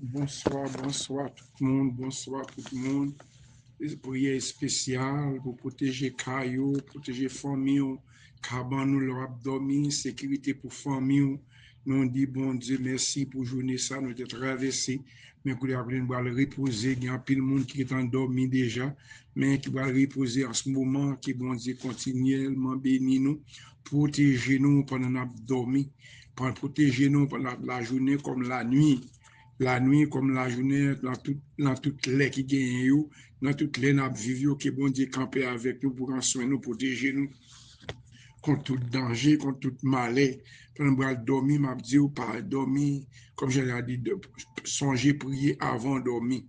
Bonsoir tout le monde, bonsoir tout le monde. Prière spéciale pour protéger Kayo, protéger famille, caban nous leur abdomen, sécurité pour famille. Nous dit bon Dieu merci pour journée ça nous avons traversé, mais que nous va reposer, il y a pile monde qui est endormi déjà, mais qui va reposer en ce moment, qui bon Dieu continuellement béni nous, protéger nous pendant l'abdomen, pour protéger nous pendant la journée comme la nuit. La nuit comme la journée, dans toutes les qui gagnent, dans toutes les nappes vives, que bon Dieu camper avec nous pour prendre soin nous, protéger nous contre tout danger, contre tout malheur. Pendant que je dormir, je dis ou pas dormir, comme je l'ai dit, songer prier avant de dormir.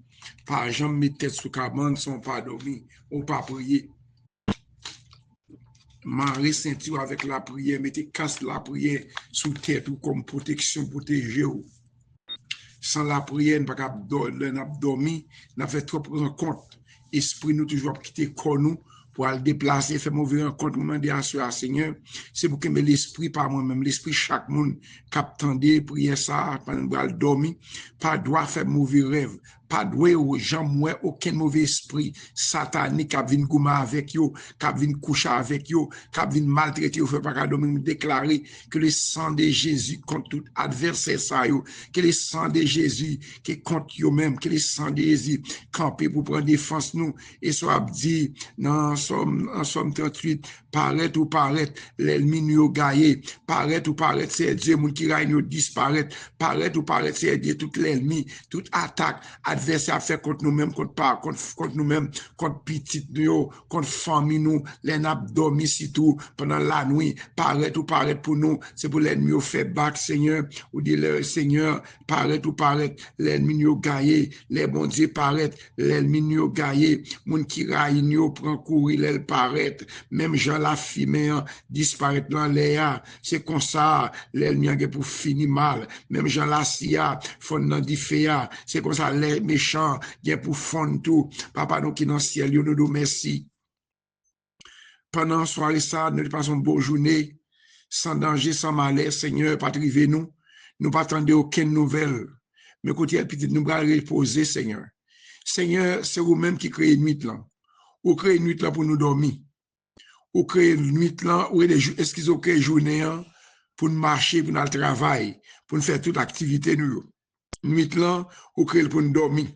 Pas jamais mettre tête sous cabane sans pas dormir, ou pas prier. Marrer ceinture avec la prière, mettez casse la prière sous tête ou comme protection, protéger ou. Sans la prière, nous ne pas dormir, nous fait trop prendre compte. Esprit nous toujours quitter corps nous pour aller déplacer, faire mauvais rencontre, nous demander à Seigneur. C'est pour que l'esprit, pas moi-même, l'esprit chaque monde, captandé, prier ça, pendant nous dormir, pas droit faire mauvais rêve, pas droit aux gens, aucun mauvais esprit satanique qui vient goumer avec eux, qui vient coucher avec eux, qui vient maltraiter, fait pas dormir, déclarer que le sang de Jésus contre tout adversaire ça, que le sang de Jésus qui contre eux-mêmes, que le sang de Jésus camper pour prendre défense nous, et soit dit dans Somme 38, paraître ou paraître, l'ennemi nous gagne, paraître ou paraître, c'est Dieu, mon qui règne disparaître, paraître ou paraître, c'est Dieu, tout l'ennemi, toute attaque, adversaire à faire contre nous-mêmes, contre nous-mêmes, contre petit nous, contre famille nous, les nappes dormi si tout, pendant la nuit, paraître ou paraître pour nous, c'est pour l'ennemi au fait back, Seigneur, ou dit le Seigneur, paraître ou paraître, l'ennemi nous gagne, les bons dieux paraître, l'ennemi nous gagne, mon qui règne nous prend courir, elle paraît, même Jean la fumée disparaître dans l'air, c'est comme ça, l'ennemi a pour finir mal, même Jean la sia, fond dans d'iféa, c'est comme ça, les méchants, a pour fond tout, papa nous qui dans le ciel, nous nous merci. Pendant soirée ça, nous passons une bonne journée, sans danger, sans malheur, Seigneur, pas triver nous, nous pas attendre aucune nouvelle, mais côté petit nous allons reposer, Seigneur. Seigneur, c'est vous-même qui créez une nuit là. Ou créez une nuit là pour nous dormir. Ou créez une nuit là, ou est-ce qu'ils ont créé une journée pour nous marcher, pour nous travailler, pour nous faire toute activité nous. Nuit là, ou créez pour nous dormir.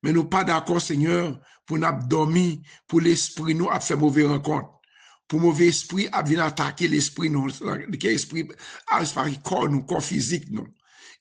Mais nous pas d'accord, Seigneur, pour nous dormir, pour l'esprit nous à faire mauvais rencontre. Pour mauvais esprit à venir attaquer l'esprit nous, l'esprit corps nous, corps physique nous.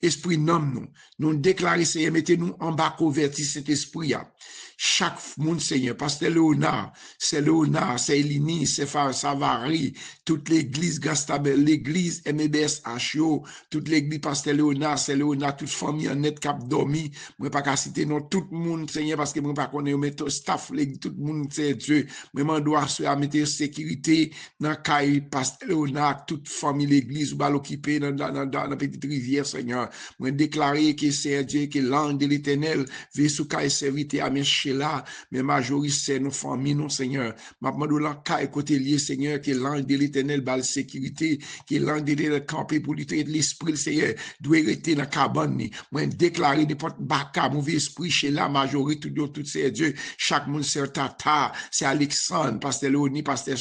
Esprit nom nous déclarer Seigneur, mettez-nous en bas converti cet esprit là. Chaque monde Seigneur, pasteur Léonard, c'est Elini, c'est Savary, toute l'église Gastabel, l'église MEBS HO, toute l'église pasteur Léonard, c'est Léonard, toute famille en net cap dormi, moi pas qu'à citer non tout le monde Seigneur parce que moi pas connaître mettre staff tout le monde c'est Dieu, moi doit à mettre sécurité dans caille pasteur Léonard, toute famille l'église ou bal occupé dans la petite rivière Seigneur. Moi déclarer que c'est Dieu que l'ange de l'Éternel veut sous caille serviteur à mes là, mais majorité c'est nos familles, non Seigneur. Ma demande là caille côté lié Seigneur que l'ange de l'Éternel bal sécurité, que l'ange de l'Éternel camper pour lui traiter l'esprit Seigneur doit rester dans cabane. Moi déclarer n'importe baka mauvais esprit chez la majorité tout c'est Dieu. Chaque monde c'est Tata, c'est Alexandre, pasteur Léonie, pasteur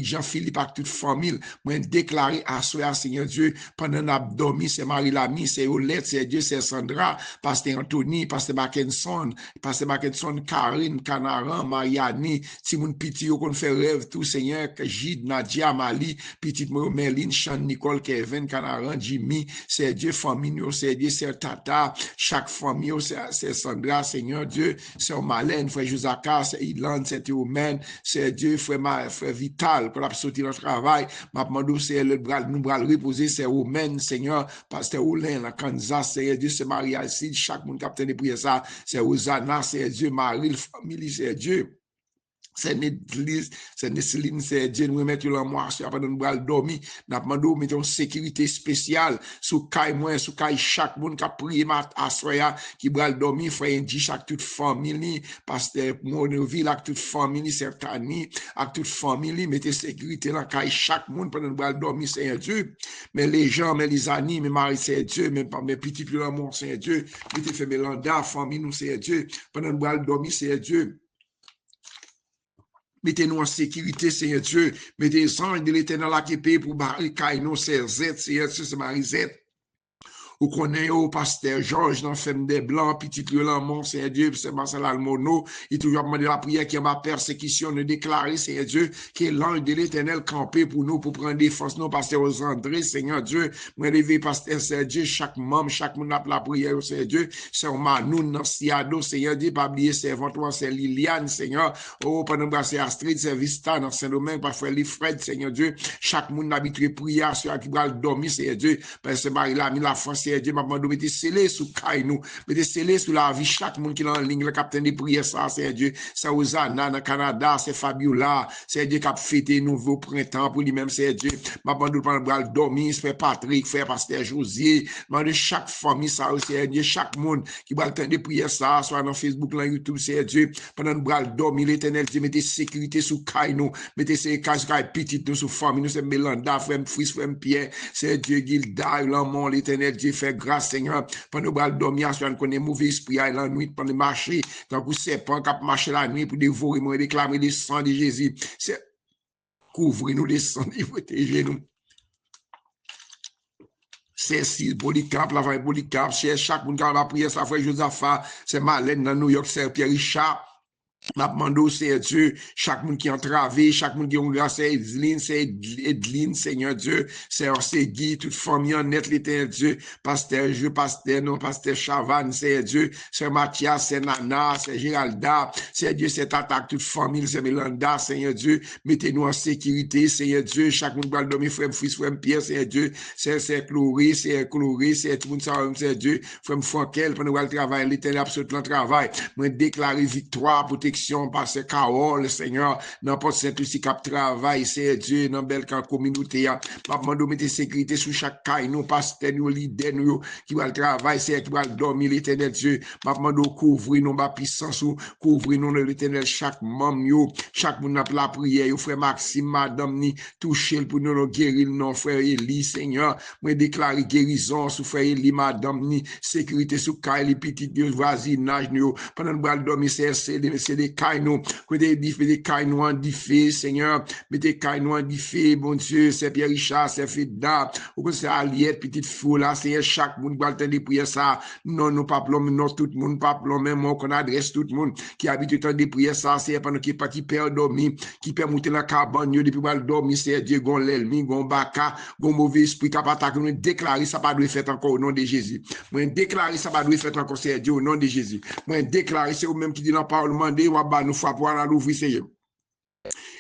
Jean-Philippe avec toute famille. Moi déclarer à soi Seigneur Dieu pendant l'abdomen c'est Marie-Lamy, c'est Olette, c'est Dieu, c'est Sandra, pasteur Anthony, pasteur Mackinson, pasteur Mackinson, Karine, Canaran, Mariani, Timoun Piti, qu'on fait rêve tout Seigneur, Gide, Nadia, Mali, Petite Merlin, Sean, Nicole, Kevin, Canaran, Jimmy, c'est Dieu, famille, c'est Dieu, c'est Tata, chaque famille, c'est Sandra, Seigneur Dieu, c'est Malène, frère Josaka, c'est Ilan, c'est Théomen, c'est Dieu, frère Vital, pour la sortir dans le travail, ma demande, c'est le bras, nous bras reposer, c'est Omen, Seigneur, pasteur Olin, la Kansas, c'est Dieu, c'est Maria, ici, chaque monde capitaine de prière ça, c'est Osana, c'est Dieu, Marie, famille, c'est Dieu. c'est l'église, c'est Nesseline, c'est Dieu, nous mettons la moitié après nous bral dormi, n'a demandé mettons une sécurité spéciale sous caille moi, sous caille chaque monde qui a prié mat à soya qui bral dormi, frère dit chaque toute famille, pasteur Monoville avec toute famille, certaine avec toute famille, mettez sécurité dans caille chaque monde pendant nous bral dormi, c'est Dieu. Mais les gens, mais les amis, mes maris, c'est Dieu, même pas mes petits plus l'amour, c'est Dieu. Mettez fait mélanda, famille nous c'est Dieu. Pendant nous bral dormi, c'est Dieu. Mettez-nous en sécurité, Seigneur Dieu. Mettez les anges de l'éternel là qui paye pour barricader nos CZ, Seigneur Dieu, c'est Marisette. Ou connaît au pasteur Georges dans Femme des Blancs, petit Liolan, mon Seigneur Dieu, c'est Marcel Almono, il toujours demandé la prière qui est ma persécution, de déclarer, Seigneur Dieu, que l'ange de l'éternel campé pour nous, pour prendre défense, nous, pasteur aux André, Seigneur Dieu, moi, levé, pasteur, Seigneur Dieu, chaque membre, chaque monde a la prière, Seigneur Dieu, c'est un Manoun, dans Siado, Seigneur Dieu, pas oublier, servant, c'est Liliane, Seigneur, oh, pendant que c'est Astrid, c'est Vista, dans Saint-Domingue, parfois, les Fred, Seigneur Dieu, chaque monde habitué prière, sur qui va dormir, Seigneur Dieu, parce que Marie-la, la France, Seigneur Dieu, maman, nous mettez scellé sous Kainou, mettez scellé sous la vie, chaque monde qui est en ligne, le capitaine des prières, ça, c'est Dieu, c'est Ozana, dans le Canada, c'est Fabiola, c'est Dieu qui a fêté nouveau printemps pour lui-même, c'est Dieu, maman, nous prendre le dormir, frère Patrick, frère Pasteur Josier, maman, c'est famille, ça, c'est Dieu, chaque monde qui va attendre des prières, ça, soit dans Facebook, dans YouTube, c'est Dieu, pendant nous bral dormir, l'éternel, Dieu, mettez sécurité sous Kainou, mettez sécurité sous petit, nous, sous famille, nous, c'est Mélanda, frère Fils, frère Pierre, c'est Dieu, Gilda, l'amour, l'éternel, Dieu, fait grâce, Seigneur, pendant que nous dormir, on connaît mauvais esprit la nuit, pendant marcher, quand vous serpent, quand marcher la nuit pour dévorer, moi, déclarer le sang de Jésus, c'est couvrir-nous des sangs, protéger-nous. C'est si Polycarpe, la vraie Polycarpe, c'est chaque monde qui a prié, sa frère Josaphat, c'est Malène dans New York, c'est Pierre Richard. M'a demandé, c'est Dieu, chaque monde qui est entravé, chaque monde qui est en grâce, c'est Edline, Seigneur Dieu, c'est Guy, toute famille en net, l'éternel Dieu, pasteur Chavannes, c'est Dieu, c'est Mathias, c'est Nana, c'est Géralda, c'est Dieu, c'est attaque, toute famille, c'est Mélanda, Seigneur Dieu, mettez-nous en sécurité, Seigneur Dieu, chaque monde va le dormir, frère Fils, frère Pierre, Seigneur Dieu, c'est Chloé, c'est tout le monde, c'est Dieu, frère Frankel, pendant le travail, l'éternel absolument travail, moi déclarer victoire, protection, parce que Carole, Seigneur, n'importe cet aussi cap travail, c'est Dieu, dans belle communauté, papa, nous mettez sécurité sur chaque caille, nous, pasteur, nous, leader, nous, qui va le travail, c'est qui va le dormir, l'éternel Dieu, papa, nous couvrir, nous, ma puissance, couvrir, nous, l'éternel, chaque membre, chaque monde, la prière, frère Maxime, madame, ni, toucher pour nous, guérir, non, frère Élie, Seigneur, moi, déclarer guérison, sur frère Élie, madame, ni, sécurité sur caille, les petits Dieu, voisinage, nous, pendant nous, le dormir, c'est des cailles-nous, des cailles-nous en diffé, Seigneur, mettez cailles-nous en diffé, bon Dieu, c'est Pierre Richard, c'est Fida, ou c'est Aliette, petite foule, là, Seigneur, chaque monde, va le prier ça, non, nous pas plomb, non, tout le monde, pas plomb, même moi, qu'on adresse tout le monde, qui habite tant de prier ça, c'est pendant qui perd dormir, qui perd monter la cabane, depuis va dormir, c'est Dieu, gon l'ennemi, gon baka, gon mauvais esprit, qui attaque, nous déclarer ça pas doit faire encore au nom de Jésus. Moi, déclarer ça pas doit faire encore, c'est Dieu, au nom de Jésus. Moi, déclarer, c'est vous-même qui dit dans la parole, demandez, nous frappons à l'ouvrir, Seigneur.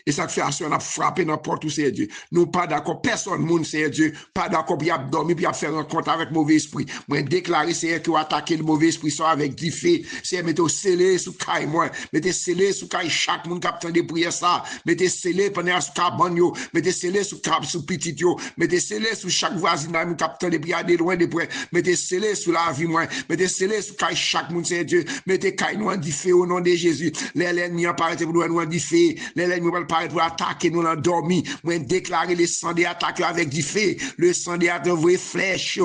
Et ça fait on a frappé n'importe où, c'est Dieu. Nous pas d'accord, personne, monde, c'est Dieu, pas d'accord, puis à dormir, puis à faire un compte avec mauvais esprit. Moi, déclarer, c'est que attaquer le mauvais esprit, soit avec du fait, c'est mettez scellé sous caille, moi, mettez scellé sous caille, chaque monde capitaine de prière ça, mettez scellé pendant sous cabane, mettez scellé sous cap, sous petit, mettez scellé sous chaque voisinage, capitaine de prière, de loin, de près, mettez scellé sous la vie, moi, mettez scellé sous caille, chaque monde, c'est Dieu, mettez caille, nous, en fait au nom de Jésus, les ennemis apparaissent pour nous, en fait, les ennemis pour attaquer nous l'endormi, moi déclarer le sang des attaques avec du feu, le sang des attaques flèches,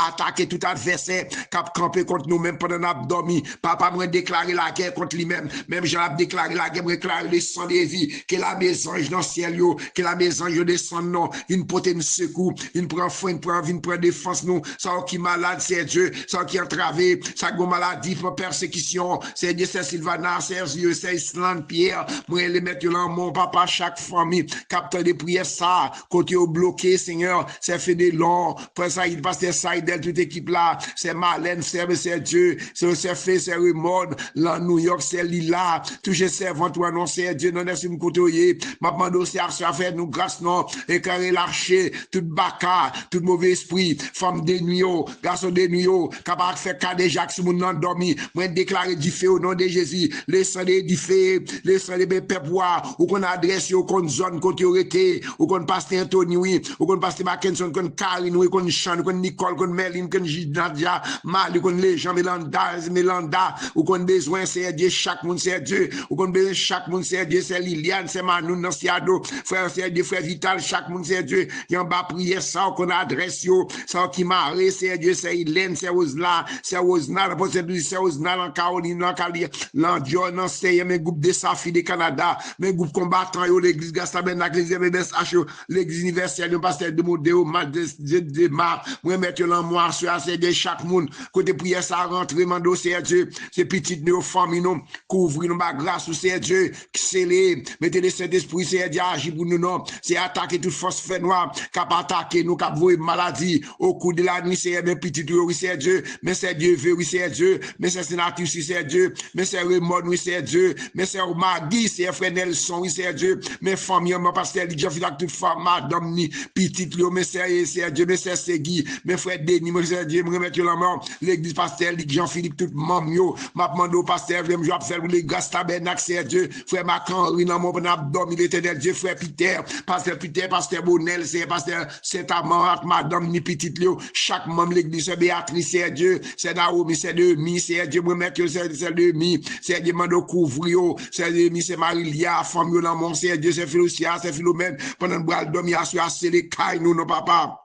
attaquer tout adversaire cap camper contre nous même pendant l'abdomen. Papa moi déclarer la guerre contre lui-même, même j'ai déclaré la guerre, déclarer le sang des vies, que la maison dans le ciel que la maison descend non, une porte nous secours, une prend soin, une prend défense nous, ça qui malade c'est Dieu, ça qui entravé, ça qui maladie pour persécution, c'est Dieu, c'est Sylvana, c'est Sergio, c'est Island Pierre, moi les mettre là mon papa, chaque famille, capteur de prière, ça, côté au bloqué, Seigneur, c'est Fédé Long, pour ça, il passe Saïdel, toute équipe là, c'est Marlène, c'est Dieu, c'est fait, c'est Raymond, là, New York, c'est Lila, touché servant, toi, non, c'est Dieu, non, c'est une côté, ma demande aussi à faire nous grâce, non, éclairer l'archer, tout baka, tout mauvais esprit, femme de nuit, garçon de nuit, capable de faire cas de Jacques, si mon endormi, moi, déclarer du feu au nom de Jésus, les sang du feu, les sang des peuples, ou qu'on adresse, ou qu'on zone, côté été, ou qu'on passe Anthony, oui, ou qu'on passe Mackinson, qu'on Karine, oui, qu'on Chan, qu'on Nicole, qu'on Merlin, qu'on Nadia, Mali, qu'on les gens, Mélanda, ou qu'on besoin, c'est Dieu, chaque monde, c'est Dieu, ou qu'on besoin, chaque monde, c'est Dieu, c'est Liliane, c'est Manou, non, c'est Ado, frère, c'est Dieu, frère Vital, chaque monde, c'est Dieu, qui en bas prier ça, qu'on adresse, yo, ça qui m'a c'est Dieu, c'est Hélène, c'est Osla, c'est Osna, c'est Osna, en Caroline, en Cali, l'Andion, non, c'est mes groupes de Safi de Canada, mes groupes combattants, yo, l'église Gastabenac, les MBSH, l'église universelle, le pasteur de Modéo, de Mar, moi, mettre l'amour sur assez de chaque monde, côté prière, ça rentre, mando, c'est Dieu, c'est petit, nos familles, nous, couvrir, nous, grâce, c'est Dieu, scellé, mettez le Saint-Esprit, c'est Dieu, agir pour nous, non, c'est attaquer toute force fait noire, cap attaquer, nous, cap voir maladie, au cours de la nuit, c'est mes petits, oui, c'est Dieu, mais c'est Dieu, oui, c'est Dieu, mais c'est Sénatus, c'est Dieu, mais c'est Raymond, oui, c'est Dieu, mais c'est Magui, c'est frère Nelson, oui, c'est Dieu, mes familles, mon pasteur, j'ai fait toute femme, madame, ni, petit, mais c'est Dieu, mais c'est Segui, mes frères Denis, mais c'est Dieu, me remettre la mort, l'église pasteur, Jean-Philippe, tout mam yo, m'a demandé au pasteur, je vais faire les grâces tabernacle, c'est Dieu, frère Macan, dans mon abdomen, l'éternel Dieu, frère Peter, pasteur Bonnel, c'est pasteur Saint-Amand, madame, ni petit, chaque membre de l'église, c'est Béatrice, c'est Dieu, c'est Naomi, c'est Demi, c'est Dieu, me remettre, c'est Demi, c'est Dieu, m'a couvrir, c'est Demi, c'est Marie-Lia, femme, yo, dans mon, c'est Dieu, c'est Philosia, c'est Philomène, pendant le bras de dormir, c'est les cailles, nous, non, papa.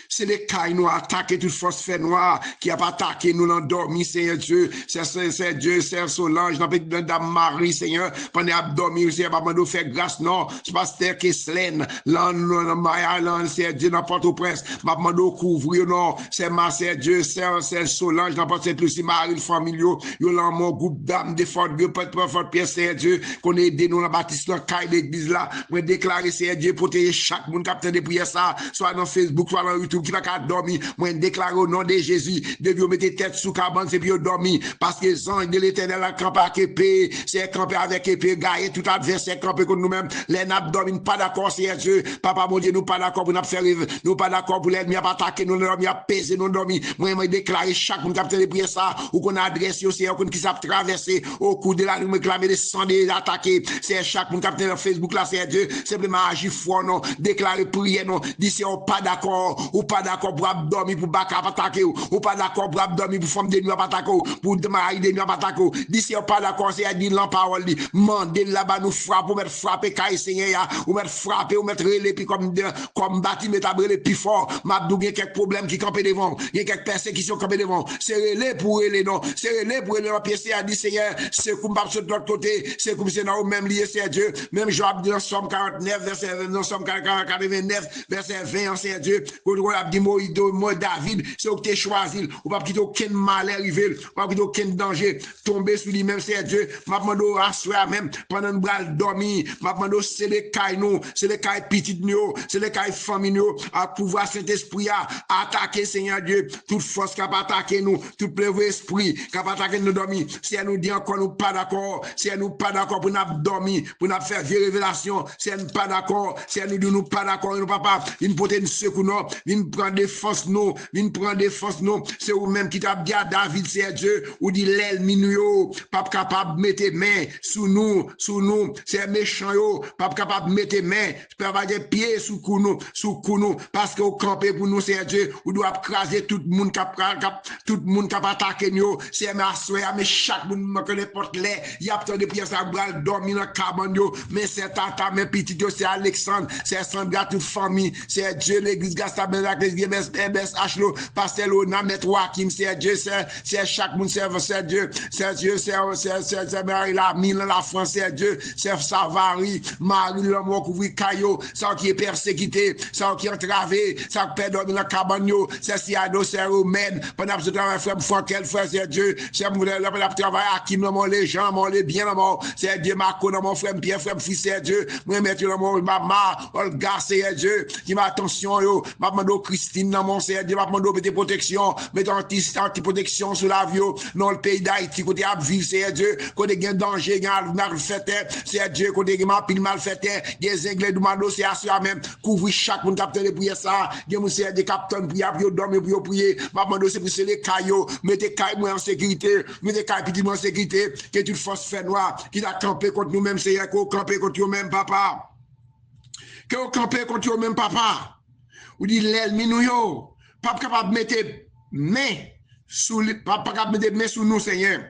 C'est les cailles nous attaquer toute force fait noire qui a pas attaqué nous l'endormi, Seigneur Dieu. C'est Dieu, c'est Solange, Dame Marie, Seigneur, pendant abdormi, Seigneur, pas de faire grâce, non. C'est pasteur Keslen, l'an, c'est Dieu, n'importe au prince, m'a demandé couvrir, non. C'est ma, c'est Dieu, c'est Solange, n'importe cette aussi, Marie, le familio, yo là, mon groupe d'âmes, des fortes, fortes pièces, Seigneur Dieu, qu'on ait aidé nous, la bâtisse, la caille, l'église là, pour déclarer, Seigneur Dieu, protéger chaque monde, capitaine de prière ça, soit dans Facebook, soit dans YouTube, qui va qu'à dormir, moi déclare au nom de Jésus, de vous mettre tête sous cabane, c'est puis dormir, parce que les anges de l'éternel a campé avec épée, c'est campé avec épée, gailler tout adversaire campé contre nous-mêmes, les nappes dorment, pas d'accord, c'est Dieu, papa mon Dieu, nous pas d'accord pour nous faire rêve, nous pas d'accord pour l'ennemi à attaquer, nous l'ennemi à peser, nous dormir, moi déclarer chaque monde capitaine de prière ça, ou qu'on adresse aussi, ou qu'on qui s'est traversé, au cours de la nuit, me clamer des sang des attaquer, c'est chaque monde capitaine de Facebook là, c'est Dieu, simplement agir fort, non, déclarer prière, non, d'ici on pas d'accord, ou pas d'accord pour abdormir pour baka attaquer ou pas d'accord pour abdormir pour femme de nuit attaquer pour mari de nuit attaquer d'ici on pas d'accord c'est à dire la parole dit mandé là-bas nous frappe ou mettre frapper caille Seigneur ou mettre frapper ou mettre relais puis comme bâti mettre brûler plus fort m'a dou gen quelques problèmes qui camper devant il y a quelques persécutions camper devant c'est relais pour relais non c'est relais pour relais la pièce a dit Seigneur c'est comme pas sur l'autre côté c'est comme c'est dans même lié c'est Dieu même Job dans Somme 49 verset dans Somme 89 verset 20 c'est Dieu a dit moi David c'est que tu choisi ou pas quitter aucun mal arrivé pas quitter aucun danger tomber sur lui même c'est Dieu m'a demandé rassurer même pendant bras dormir m'a demandé c'est les cailles nous c'est les cailles petites nous c'est les cailles famille nous à pouvoir Saint-Esprit à attaquer Seigneur Dieu toute force qui a attaquer nous tout plein esprit qui a attaquer nous dormir si elle nous dit encore nous pas d'accord si elle nous pas d'accord pour nous dormir pour nous faire des révélations si elle nous pas d'accord si elle nous dit nous pas d'accord nous papa une potentiel secours non vin prendre défense nous c'est ou même qui t'a dit à David c'est Dieu ou dit l'ennemi nous pas capable mettre main sous nous c'est méchant yo pas capable mettre main pas avoir des pieds sous nous parce que au camper pour nous c'est Dieu ou doit craser tout le monde qui attaquer nous c'est ma soeur mais chaque monde que n'importe les y a tant de pièces ça bral dormir dans cabane yo mais c'est tata mais petit c'est Alexandre c'est Sandra toute famille c'est Dieu l'église Gastabenac avec les BSH, pasteur Lona, maître Joachim, c'est Dieu, c'est chaque monde, c'est Dieu, c'est Marie-Lamine, la France, c'est Dieu, c'est Savary, Marie, l'homme couvri Caillot, ça qui est persécuté, ça qui est entravé, ça qui perd dans la cabane, c'est Siado, c'est Romaine, pendant que je travaille, frère Frankel, frère, c'est Dieu, c'est mon travail, Hakim, les gens, les biens, c'est Dieu, Marco, mon frère Pierre, frère fils, c'est Dieu, moi, mettre mon maman, Olga, c'est Dieu, qui m'a attention, yo, m'a demandé Christine, dans mon c'est Dieu, m'a demandé des protections, mettre anti-protection sur l'avion, dans le pays d'Haïti, côté à ville, c'est Dieu, côté gain danger, gain mal fait, c'est Dieu, côté gain pile mal fait, des anglais, demandé, c'est à soi même, couvrir chaque monde capteur de prier ça, des c'est des capteurs prier, pour dormir, pour prier, m'a demandé, c'est pour les caillots, mettez caillots en sécurité, mettez caillots petit en sécurité, que toute force fait noire, qui a campé contre nous-mêmes, c'est qu'on campé contre nous-mêmes, papa. Que vous campez contre vous-même, papa. Ou dit l'ennemi nous yo. Pas capable de mettre main sous pas capable de mettre main sous nous, Seigneur.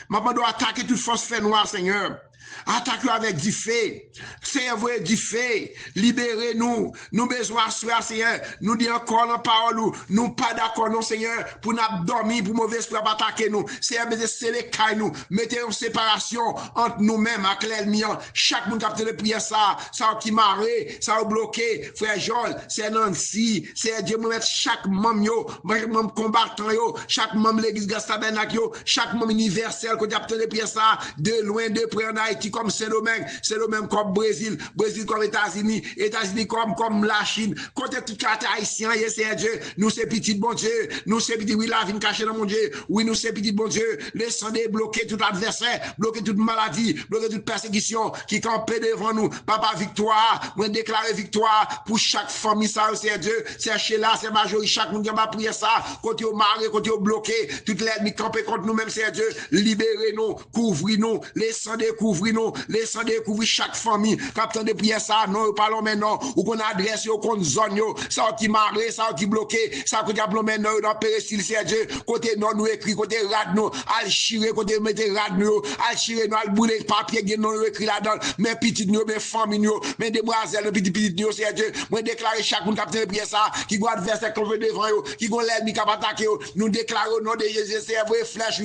Maintenant, doit attaquer toute force fait noire, Seigneur. Attaque-le avec du fait. Seigneur, du fait. Libérez-nous. Nous besoin de Seigneur. Nous disons encore la parole. Nous pas d'accord, non, Seigneur, pour nous dormir, pour mauvais esprit attaquer nous. Seigneur, mettez les cailles nous. Mettez une séparation entre nous-mêmes, avec l'ennemi. Chaque monde qui a prié ça qui marre, ça a bloqué. Frère Joel, c'est Nancy, c'est Dieu, nous mettre chaque membre, membre combattant, chaque membre de l'église Gastabenak, chaque membre universel qui a prié ça, de loin, de près en Haïti, comme Saint-Domingue comme Brésil comme États-Unis comme la Chine, côté tout cas haïtien, c'est Dieu, nous c'est petit bon Dieu, nous c'est petit, oui, la vie cachée dans mon Dieu, oui, nous c'est petit bon Dieu, laissez bloquer tout adversaire, bloquer toute maladie, bloquer toute persécution qui campait devant nous, papa, victoire, moi déclarer victoire pour chaque famille, ça, c'est Dieu, c'est chez là, c'est majorité, chaque monde qui va prier ça, côté au maré, côté au bloqué, toute l'ennemi campé contre nous-mêmes, c'est Dieu, libérez-nous, couvrez-nous, laissez découvrir-nous, laissez découvrir chaque famille, captain de prière ça, non, parlons maintenant, ou qu'on adresse, ou qu'on zone, ça qui marre, ça qui bloqué, ça qui a bloqué maintenant, dans Pérésil, c'est Dieu, côté non, nous écrit, côté rad, nous, al chire, côté mettez rad, nous, al chire, nous, al brûler papier, nous écrit là-dedans, mes petites, nous, mes familles, nous, mes demoiselles, petits, nous, c'est Dieu, moi déclarer chaque monde captain de prière ça, qui doit adverser qu'on veut devant, qui doit l'ennemi qui va attaquer, nous déclarons au nom de Jésus, c'est vrai flèche,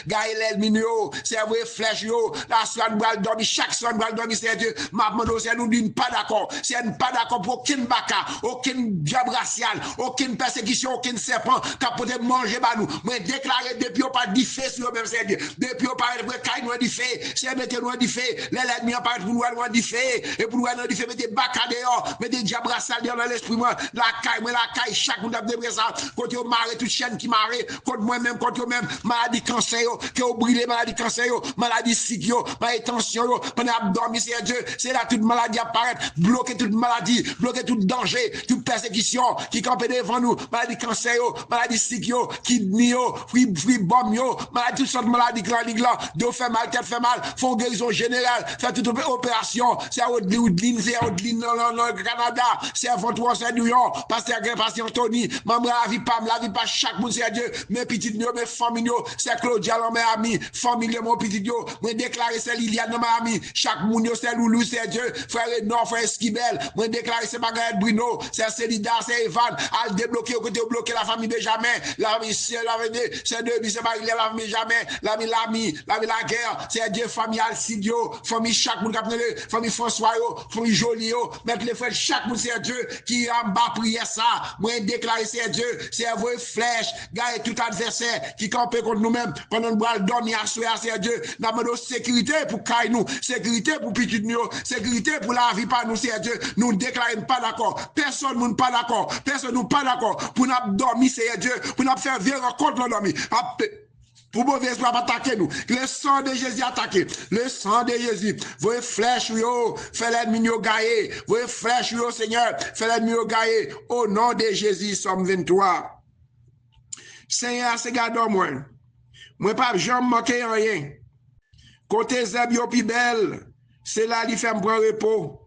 gagne l'ennemi, c'est vrai flèche, la soirée, dormir, chaque soir, dormir, c'est Dieu, ma demande, c'est nous disons pas d'accord, c'est pas d'accord pour aucun baka, aucun diable racial, aucune persécution, aucun serpent, qui a peut-être manger, bah nous, moi déclarer depuis on pas dit fait sur le même c'est Dieu, depuis on parle de caille nous dit fait, c'est mettez nous dit fait, l'ennemi en parle pour nous dit fait, et pour nous dit fait, mettez baka dehors, mettez diable racial dans l'esprit, moi, la caille, chaque monde a de ça, quand on marre, toute chaîne qui marre, contre moi-même, contre moi-même, maladie cancer, qui ont brûlé, maladie cancer, maladie sick, maladie tension, pendant abdomen, c'est Dieu, c'est là toute maladie apparaît, bloquer toute maladie, bloquer tout danger, toute persécution qui campait devant nous, maladie cancer, maladie sick, kidney, free bomb, maladie, toutes sortes de maladies, dos fait mal, tête fait mal, font guérison générale, fait toute opération, c'est à Woodline, c'est à Woodline dans le Canada, c'est à Ventoux, c'est à New York, pasteur Anthony, maman la vie pas chaque monde, c'est Dieu, mes petites, mes familles, c'est Claudia, mes amis, famille, mon petit, moi déclarer c'est Liliane, mes amis, chaque monde, c'est Loulou, c'est Dieu, frère Nord, frère Esquibel, moi déclarer c'est Margaret Bruno, c'est Célida, c'est Evan, al débloquer au côté bloquer la famille Benjamin, la famille c'est deux, c'est Marie, la famille jamais, la guerre, c'est Dieu, famille Alcidio, famille chaque monde, famille François, famille Jolie, mettre les frères, chaque monde, c'est Dieu, qui en bas prier ça, moi déclarer c'est Dieu, c'est vos flèches, gars tout adversaire qui campait contre nous-mêmes pendant nous dormir à soir, c'est Dieu, nous demandons sécurité pour caille nous, sécurité pour petit nous, sécurité pour la vie par nous, c'est Dieu, nous déclarons pas d'accord, personne nous pas d'accord, personne nous pas d'accord pour nous dormir, c'est Dieu, pour nous faire vivre contre l'ennemi. Pour mauvais esprit attaquer nous. Le sang de Jésus attaqué. Le sang de Jésus. Vos flèches, fait l'ennemi gailler. Vos flèches, Seigneur, fait l'ennemi gailler. Au nom de Jésus, Somme 23. Seigneur, c'est gardons moi. Moi, pas jamais manquer rien. Côté Zeb yo pi belle, c'est là qui fait me prendre repos.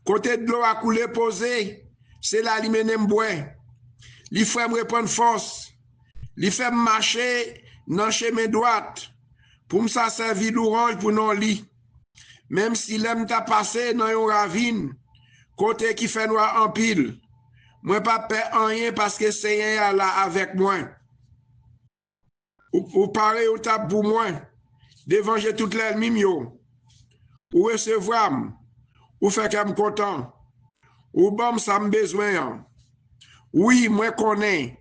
Côté de l'eau à couler posé, c'est là qui mène me boire. Li fait me reprendre force. Li fait me marcher dans chemin droite pour me ça servir d'orange pour non lit. Même si l'aime t'a passé dans une ravine, côté qui fait noir en pile. Moi pas peur rien parce que Seigneur est là avec moi. Ou parler au table pour moi. Dévanger toutes les mimio. Ou recevoir. Ou faire qu'elle me content. Ou bon ça me besoin. Oui, moi connais.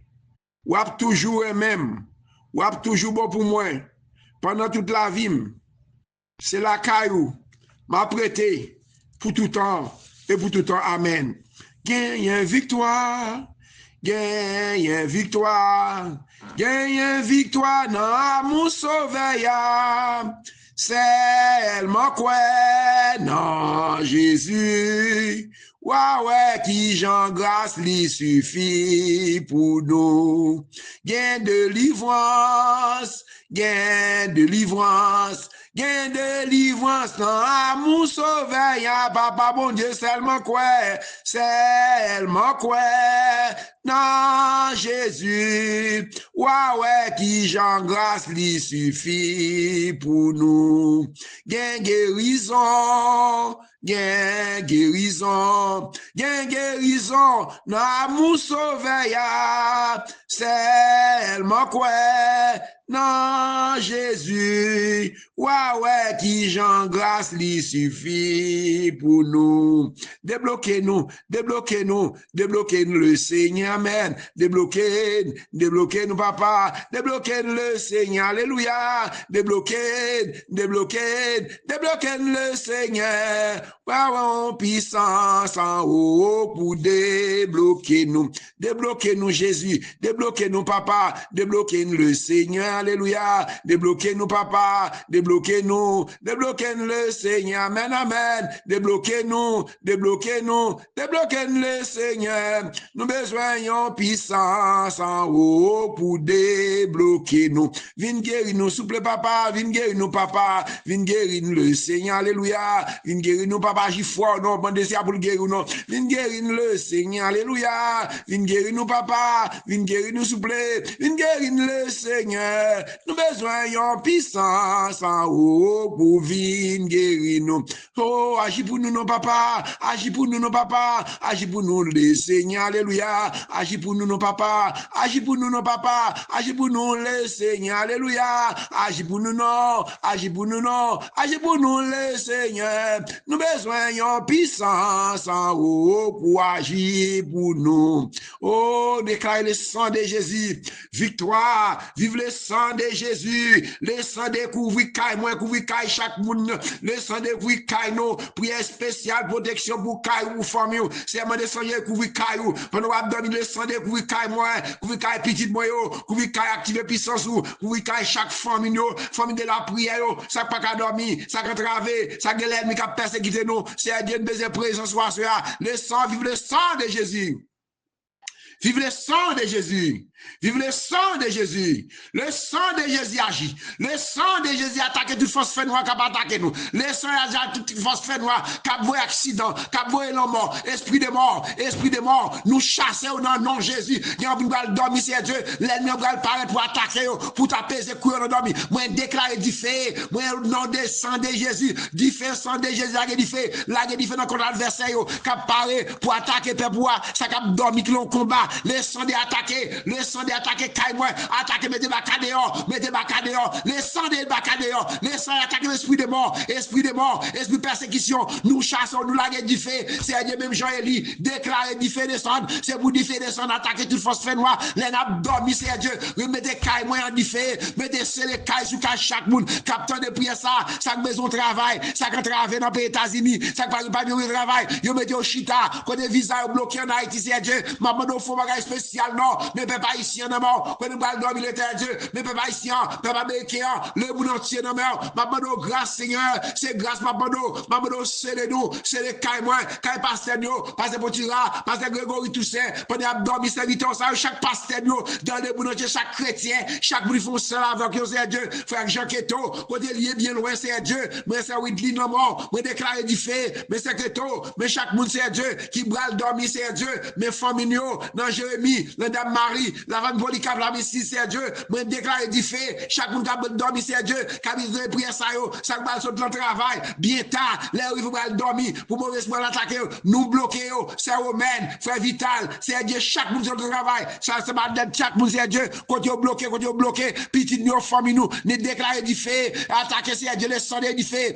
Ou ap toujours même. Ou ap toujours bon pour moi. Pendant toute la vie. C'est la caillou. M'a prêté pour tout temps et pour tout temps. Amen. Gagne victoire. Gagne victoire. Gagne victoire dans mon sauveur. Seulement quoi non Jésus. Ouais, qui j'en grâce lui suffit pour nous. Gain de délivrance, gain de délivrance. Gain de délivrance dans mon sauveur, papa bon Dieu, seulement quoi, non Jésus, ouais, qui j'en grâce lui suffit pour nous. Gain guérison, gain guérison, non mon sauveur, seulement quoi, non Jésus, ouais, qui j'en grâce lui suffit pour nous. Débloquez-nous le Seigneur, amen. Débloquez-nous, papa. Débloquez-nous le Seigneur, alléluia. Débloquez-nous le Seigneur. Wow, puissance en haut pour débloquer-nous. Débloquez-nous, Jésus. Débloquez-nous, papa. Débloquez-nous le Seigneur, alléluia. Débloquez-nous, papa. Débloquez-nous le Seigneur, amen, amen. Débloquez-nous le Seigneur. Nous besoin puissance en haut pour débloquer nous. Viens guérir nous, souple papa, viens guérir nous, papa. Viens guérir le Seigneur, alléluia. Viens guérir nous, papa, j'y foi, non, bon désir pour le guérir nous. Viens guérir le Seigneur, alléluia. Viens guérir nous, papa. Viens guérir nous, souple. Viens guérir le Seigneur. Nous besoin puissance en haut pour venir guérir nous. Oh, agis pour nous, non, papa. Agis pour nous, non, papa. Agis pour nous, le Seigneur, alléluia. Agis pour nous, non, papa. Agis pour nous, non, papa. Agis pour nous, le Seigneur, alléluia. Agis pour nous, non. Agis pour nous, non. Agis pour nous, le Seigneur. Nous besoin puissance en haut pour agir pour nous. Oh, déclare le sang de Jésus. Victoire. Vive le sang de Jésus. Le sang de couvrir caille, moi couvrir caille chaque monde. Le sang de couvrir caille, nous. Prière spéciale, protection pour caille ou famille. C'est un de sang de couvrir caille. Pendant qu'on abdomine le sang de couvrir caille, moi. Couvrir caille petite, moi, couvrir caille active puissance, couvrir caille chaque famille, famille de la prière, ça pas qu'à dormir, ça qu'à traver, ça que l'ennemi qui a persécuté nous. C'est un Dieu de baiser présence, soit le sang, vive le sang de Jésus. Vive le sang de Jésus. Vive le sang de Jésus. Le sang de Jésus agit. Le sang de Jésus attaque toute force fait noire qui a attaqué nous. Le sang agit toute force fait noire qui a voulu accident, qui a voulu la mort. Esprit de mort, nous chassons dans le nom de Jésus. Nous allons dormir, c'est Dieu. L'ennemi va parler pour attaquer, pour t'apaiser, courir dans dormir. Moi, déclarer du feu. Moi, au nom du sang de Jésus, du feu, sang de Jésus, la guerre dans contre l'adversaire, qui a parlé pour attaquer, pour ça qui a dormi, qui l'ont combat. Le sang d'attaquer, le sang d'attaquer, caille-moi, attaquer, mettez ma dehors, le sang de dehors, le sang d'attaquer l'esprit de mort, esprit de persécution, nous chassons, nous la guerre du feu, c'est Dieu même Jean-Élie, déclarer du feu descendre, c'est pour du feu descendre, attaquer toute force fait noire, les nappes dormi, c'est Dieu, remettez caille-moi en du feu, mettez les cailles sur chaque monde, capteur de prière ça maison travail, ça qui travaille dans les États-Unis, ça qui pas de travail, yo mettez au chita, quand des visas bloqués en Haïti, c'est Dieu, maman, nous faut bagage spécial, non, mais pas ici, non, quand nous allons dormir l'éternel Dieu, mais pas ici, pas américain, le monde entier, non, maman, grâce, Seigneur, c'est grâce, maman, c'est les nous, c'est les cailles, moi, cailles pasteur, pasteur Potira, pasteur Grégory Toussaint, pendant dormir, serviteur, ça, chaque pasteur, dans le monde entier, chaque chrétien, chaque bruit font cela avec eux, c'est Dieu, frère Jean Keto, côté lié bien loin, c'est Dieu, mais c'est Whitley, non, mort, mais déclaré du fait, mais c'est Keto, mais chaque monde, c'est Dieu, qui bral dormir, c'est Dieu, mais famille, dans Jérémie, la dame Marie, la famille Polycarpe, la Messie, c'est Dieu, moi déclare du fait, chaque monde qui a dormi, c'est Dieu, qui a besoin de prier ça, chaque balle sur le travail, bien tard, là où il faut dormir, pour mauvais espoir l'attaquer, nous bloquer, c'est Romaine, frère Vital, c'est Dieu, chaque monde sur le travail, ça c'est pas chaque monde, c'est Dieu, quand tu bloqué, petit nous, famille nous, nous déclarer du fait, attaquer, c'est Dieu, le sonner du fait,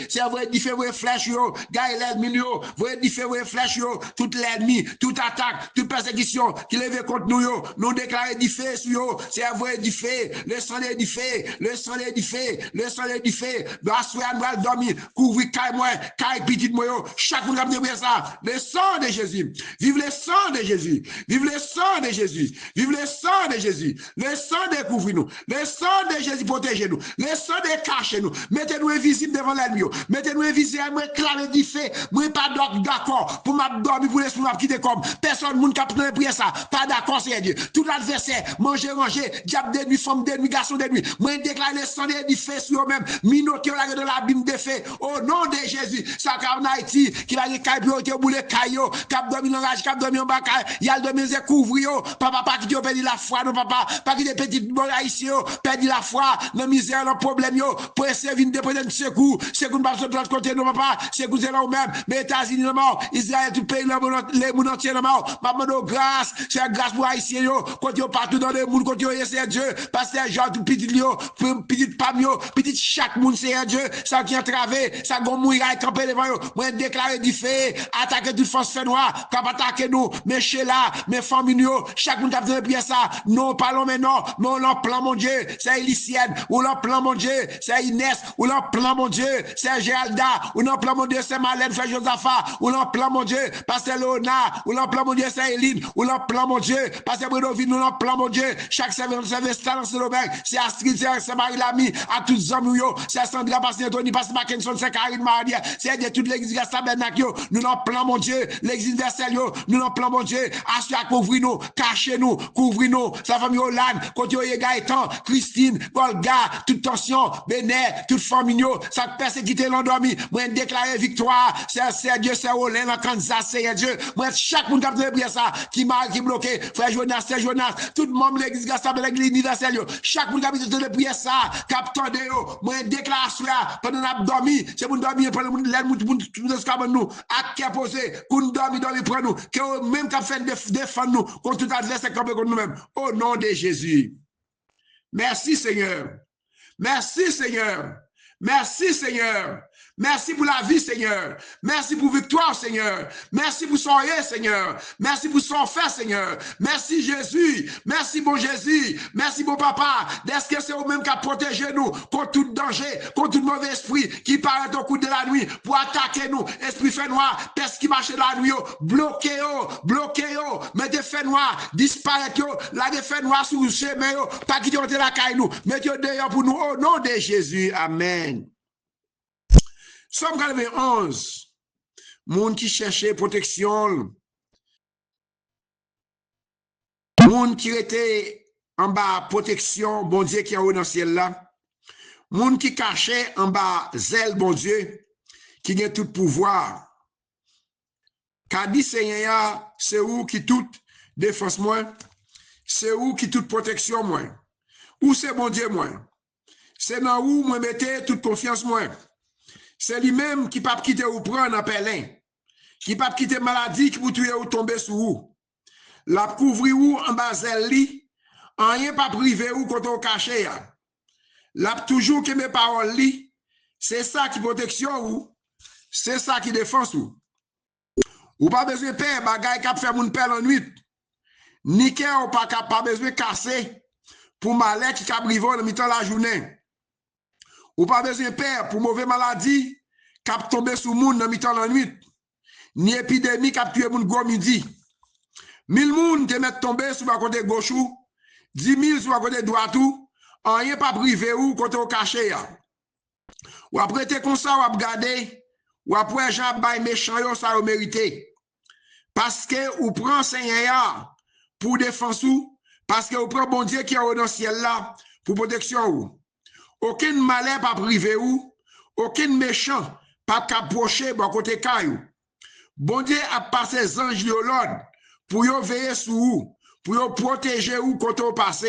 c'est vrai, du fait, vrai flèche, gars, l'ennemi, vrai, du fait, vrai flèche, tout l'ennemi, toute attaque, toute persécution qui lève contre nous, nous déclarer du fait sur c'est vrai du fait, le soleil du fait, le soleil du fait, le soleil du fait, doit soir nous dormir, couvrir caille moi, caille petit moi, chaque fois que nous ça, le sang de Jésus, vive le sang de Jésus, vive le sang de Jésus, vive le sang de Jésus, le sang de couvrir nous, le sang de Jésus protéger nous, le sang de cacher nous, mettez-nous invisibles devant l'ennemi, mettez-nous invisibles, moi clamer du fait, moi pas d'accord pour m'abdormir pour l'esprit m'a quitter comme personne moun cap dans prier ça, pas d'accord c'est Dieu. Tout l'adversaire, manger, ranger, diable de nuit, femme de nuit, garçon de nuit. Moi déclare le sang de fait sur eux-mêmes, minoté la de l'abîme de fait au nom de Jésus. Ça comme en Haïti qui va les caillou qui boule caillou, cap dormir en rage, cap dormir en bacay, y a le dormir c'est couvrir papa pas qui perdu la foi non papa, pas qui des petites bon haïtien perdu la foi, dans misère, dans problème yo, pour essayer de dépendre de secours pas sur l'autre côté non papa, secours c'est là ou même, mais États-Unis là mort, Israël tout pays là les moun entier là mort, maman grâce, c'est grâce pour haïtien yo, quand yo partout dans le monde, quand yo c'est Dieu, parce que Jean tout petit yo, petit pam yo, petit chaque monde c'est Dieu, ça qui entravé, ça gon mourir camper devant yo, moi déclarer du fait, attaquer toute force fait noir, cap attaquer nous, mais chez là, mes familles yo, chaque monde a besoin de prier ça, non parlons maintenant, mais on l'en plan mon Dieu, c'est Élicienne, ou l'en plan mon Dieu, c'est Inès, ou l'en plan mon Dieu, c'est Géralda, ou l'en plan mon Dieu, c'est Malène, frère Josaphat, ou l'en plan mon Dieu, pasteur Léonard, ou l'en plan mon Dieu, c'est Eline, ou l'en plan mon Dieu, pasteur Bredovine, ou l'en plan mon Dieu, chaque service dans ce domaine, c'est Astrid, c'est Marie-Lamy, à tous les hommes, c'est Sandra, pasteur Anthony, pasteur Mackinson, c'est Karine Maria, c'est de toute l'église Gastabernac, nous l'en plan mon Dieu, l'église universelle, nous l'en plan mon Dieu, assure couvrir-nous, cachez-nous, couvrir-nous, sa famille Hollande, côté Gaëtan, Christine, Golga, toute tension, Bénet, toute famille, ça persécuté l'endormi, moi déclarer victoire, c'est Dieu, c'est Hollande, en Kansas, c'est Dieu, moi chaque monde qui a prié ça, qui m'a bloqué, frère Jonas, c'est Jonas, tout le monde l'église Gastabernac, l'église universelle, chaque monde qui a prié ça, capteur de yo, moi déclare cela, pendant l'abdomen, c'est pour dormir, pendant nous, à qui a posé, pour nous dormir, pour nous, que même qui a fait défendre nous, contre tout adversaire contre nous-mêmes, au nom de Jésus. Merci Seigneur. Merci Seigneur. Merci Seigneur. Merci pour la vie, Seigneur. Merci pour victoire, Seigneur. Merci pour son rien, Seigneur. Merci pour son fait, Seigneur. Merci Jésus. Merci bon Jésus. Merci bon Papa. Est-ce que c'est vous-même qui a protégé nous contre tout danger, contre tout mauvais esprit qui paraît au coup de la nuit pour attaquer nous. Esprit fait noir, peste qui marche la nuit, bloquez, mettez fait noir, disparaître, la fait noir sous le chemin, pas quitter la caille nous. Mettez dehors pour nous au nom de Jésus. Amen. Somme 91, moun qui cherchait protection, moun qui était en bas protection, bon Dieu qui est haut dans le ciel là, moun qui cachait en bas zèle, bon Dieu, qui a tout pouvoir. Qu'a dit Seigneur, c'est où qui toute défense moi, c'est où qui toute protection moi, où c'est bon Dieu moi, c'est dans où moi mettez toute confiance moi. C'est lui-même qui ne peut pas quitter ou prendre un pelin, qui ne peut pas quitter maladie qui peut tuer ou tomber sous vous. La couvrir ou en bas li, en rien pas privé ou quand on caché. La toujours que mes paroles li, c'est ça qui protection ou, c'est ça qui défense ou. Ou pas besoin de peur, bagay qui fait mon père en nuit. Ni que ou pas besoin de casser pour malheur qui cap rivo dans mi-temps la journée. Ou pas besoin de peur pour mauvaise maladie cap tomber sous moun dans mi-temps la nuit. Ni épidémie cap tuer moun gros midi. 1000 moun te met tomber sur côté gauche ou 10 000 sur côté droite ou en rien pas privé ou côté au caché ya. Ou après te comme ça ou ap gade ou après Jean bay méchant yo ça ou mérité. Parce que ou prend Seigneur pour défense ou parce que ou prend bon Dieu qui est au dans ciel là pour protection ou. Aucun malheur pas privé ou, aucun méchant pas approcher bon côté caillou. Bon Dieu a passé les anges de l'ordre pour yo veiller sur vous, pour protéger ou quand on passe.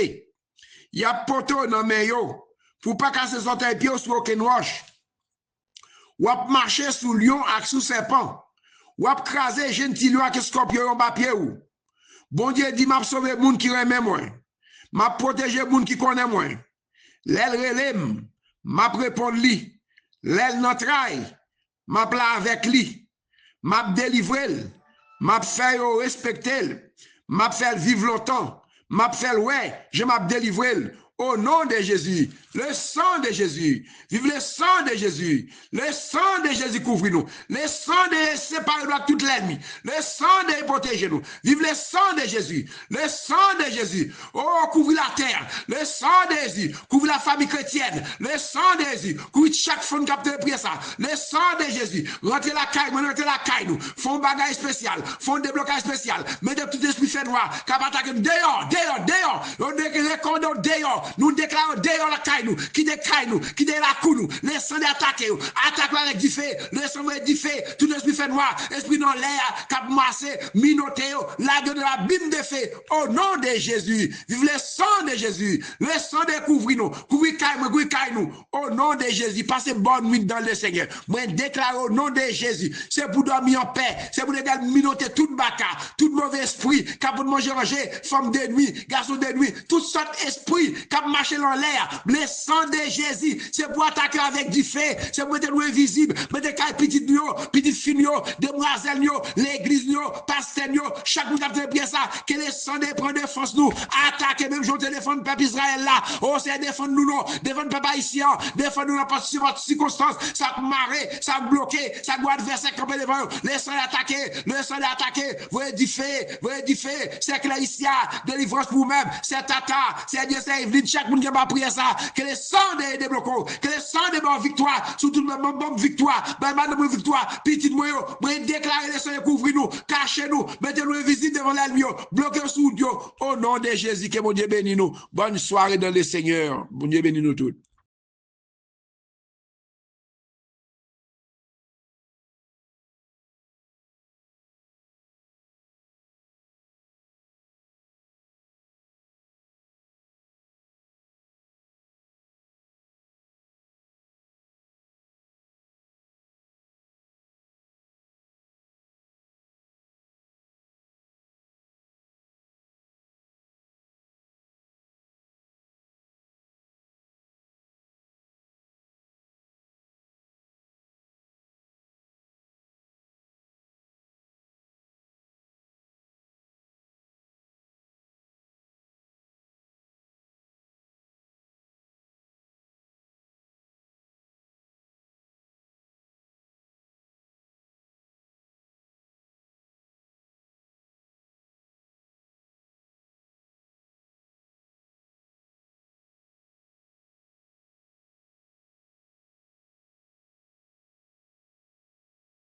Il y a poteau dans mes yo pour pas casser son pied sur aucune roche. Ou ap marcher sous lion ak sous serpent. Ou ap craser gentil lion ak scorpion en bas pied ou. Bon Dieu dit m'a sauver moun qui remet moi. M'a protéger moun qui connaît moi. L'elle relève, m'a répondre li. L'elle n'entraille, m'a pla avec li. M'a délivrer, m'a fait respecter, m'a fait vivre longtemps. M'a fait ouais, je m'a délivré. Au nom de Jésus, le sang de Jésus, vive le sang de Jésus, le sang de Jésus couvre-nous, le sang de séparer de tout l'ennemi, le sang de protéger nous, vive le sang de Jésus, le sang de Jésus, oh, couvre la terre, le sang de Jésus, couvre la famille chrétienne, le sang de Jésus, couvre chaque fond capteur prier ça, le sang de Jésus, rentrez la caille, nous, font bagage spécial, font déblocage spécial, mettez tout esprit fait noir, cap attaquer dehors, on déclare dehors, nous déclarons dehors la caille nous, qui décaille nous, qui dé la cou nous, laissons d'attaquer, attaque avec du feu, laissons avec du feu, tout esprit fait noir, esprit dans l'air, cap massé, minoté, la gueule de la bime de feu, au nom de Jésus, vive le sang de Jésus, le sang de couvrir nous, couvrir caille nous, au nom de Jésus, passez bonne nuit dans le Seigneur, moi déclare au nom de Jésus, c'est pour dormir en paix, c'est pour également minoter tout baka, tout mauvais esprit, cap pour manger, femme de nuit, garçon de nuit, toutes sortes d'esprits, cap marcher dans l'air, le sang de Jésus, c'est pour attaquer avec du feu, c'est pour mettre nous invisible, mettre des cailles petites filles, demoiselles, l'église, pasteur, chaque bout de bien ça, que le sang de prend défense nous, attaquer même je téléphone peuple Israël là, oh c'est défendre nous, défendre peuple haïtien, défendre nous dans pas circonstance, ça marrer, ça bloquer, ça doit adversaire camper devant, le sang d'attaquer, voyez du feu, c'est que haïtien, délivrance pour vous-même, c'est tata, c'est Dieu, c'est Evelyne, chaque monde qui va prier ça, que le sang de débloquons, que le sang de bonne victoire, surtout le bonne victoire, madame victoire, petite moyo, déclarer le sang de couvrir nous, cacher nous, mettez-nous invisible devant l'ennemi, bloquez sous Dieu, au nom de Jésus, que mon Dieu bénisse nous. Bonne soirée dans le Seigneur. Bon Dieu bénisse nous tous.